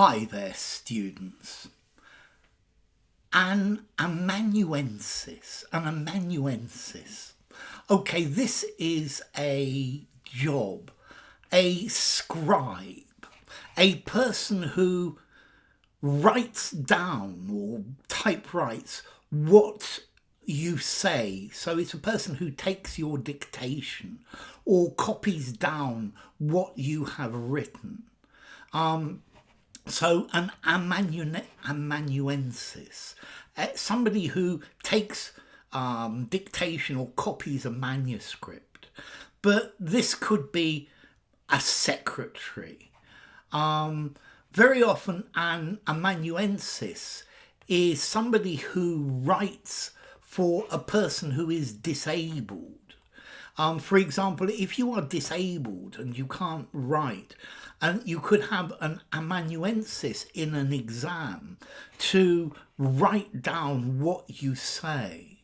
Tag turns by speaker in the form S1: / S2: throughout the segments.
S1: Hi there, students. An amanuensis. Okay, this is a job, a scribe, a person who writes down or typewrites what you say. So it's a person who takes your dictation or copies down what you have written. So an amanuensis, somebody who takes dictation or copies a manuscript. But this could be a secretary. Very often an amanuensis is somebody who writes for a person who is disabled. For example, if you are disabled and you can't write, and you could have an amanuensis in an exam to write down what you say.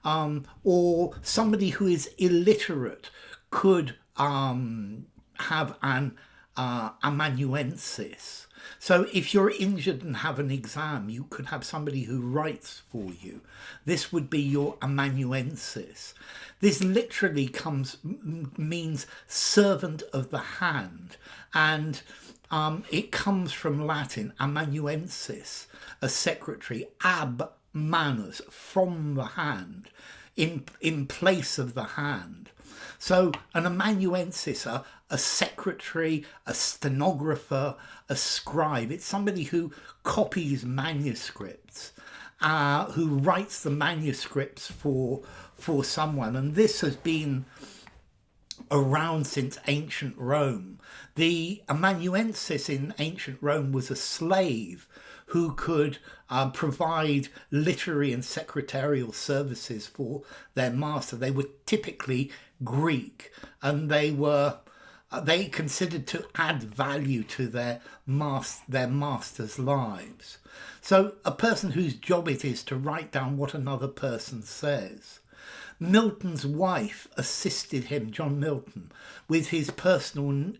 S1: Or somebody who is illiterate could have an amanuensis. So if you're injured and have an exam, you could have somebody who writes for you. This would be your amanuensis. This literally means servant of the hand, and it comes from Latin, amanuensis, a secretary, ab manus, from the hand, in place of the hand. So an amanuensis, a secretary, a stenographer, a scribe, it's somebody who copies manuscripts, who writes the manuscripts for someone. And this has been around since ancient Rome. The amanuensis in ancient Rome was a slave who could provide literary and secretarial services for their master. They were typically Greek, and they considered to add value to their master's lives. So a person whose job it is to write down what another person says. Milton's wife assisted him, John Milton, with his personal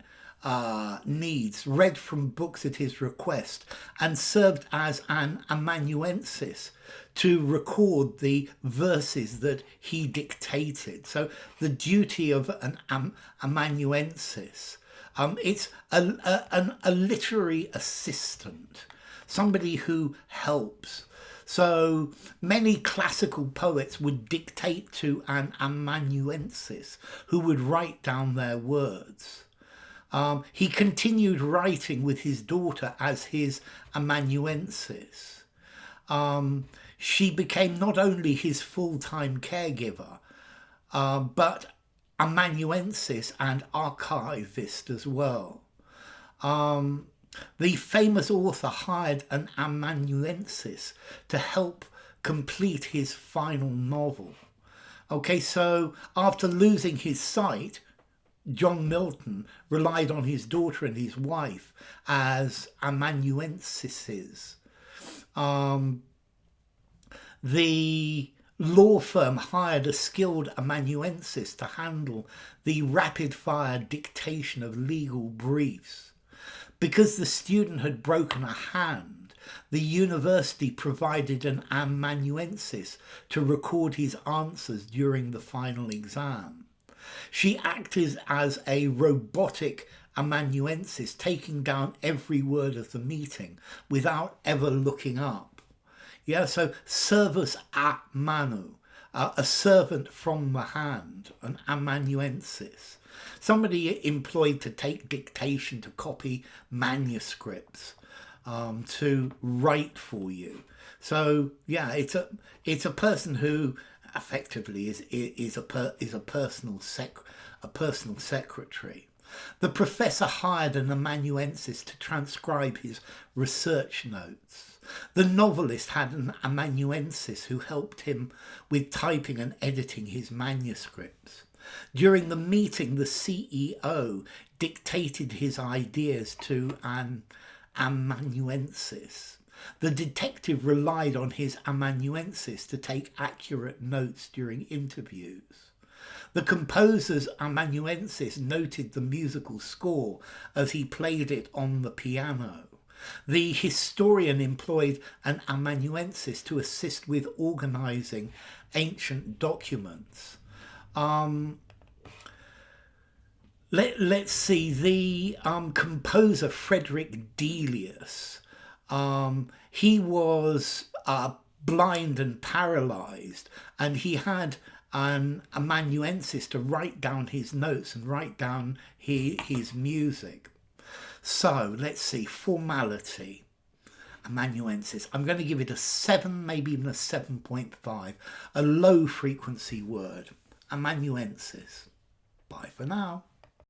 S1: needs, read from books at his request, and served as an amanuensis to record the verses that he dictated. So the duty of an amanuensis, it's a literary assistant, somebody who helps. So many classical poets would dictate to an amanuensis who would write down their words. He continued writing with his daughter as his amanuensis. She became not only his full-time caregiver, but amanuensis and archivist as well. The famous author hired an amanuensis to help complete his final novel. Okay, so after losing his sight, John Milton relied on his daughter and his wife as amanuensises. The law firm hired a skilled amanuensis to handle the rapid-fire dictation of legal briefs. Because the student had broken a hand, the university provided an amanuensis to record his answers during the final exam. She acted as a robotic amanuensis, taking down every word of the meeting without ever looking up. Yeah, so servus a manu, a servant from the hand, an amanuensis. Somebody employed to take dictation, to copy manuscripts, to write for you. So yeah, it's a person who effectively is a personal secretary. The professor hired an amanuensis to transcribe his research notes. The novelist had an amanuensis who helped him with typing and editing his manuscripts. During the meeting, the CEO dictated his ideas to an amanuensis. The detective relied on his amanuensis to take accurate notes during interviews. The composer's amanuensis noted the musical score as he played it on the piano. The historian employed an amanuensis to assist with organising ancient documents. Let's see, the composer Frederick Delius, he was blind and paralysed, and he had an amanuensis to write down his notes and write down his music. So let's see, formality, amanuensis. I'm going to give it a 7, maybe even a 7.5, a low frequency word, amanuensis. Bye for now.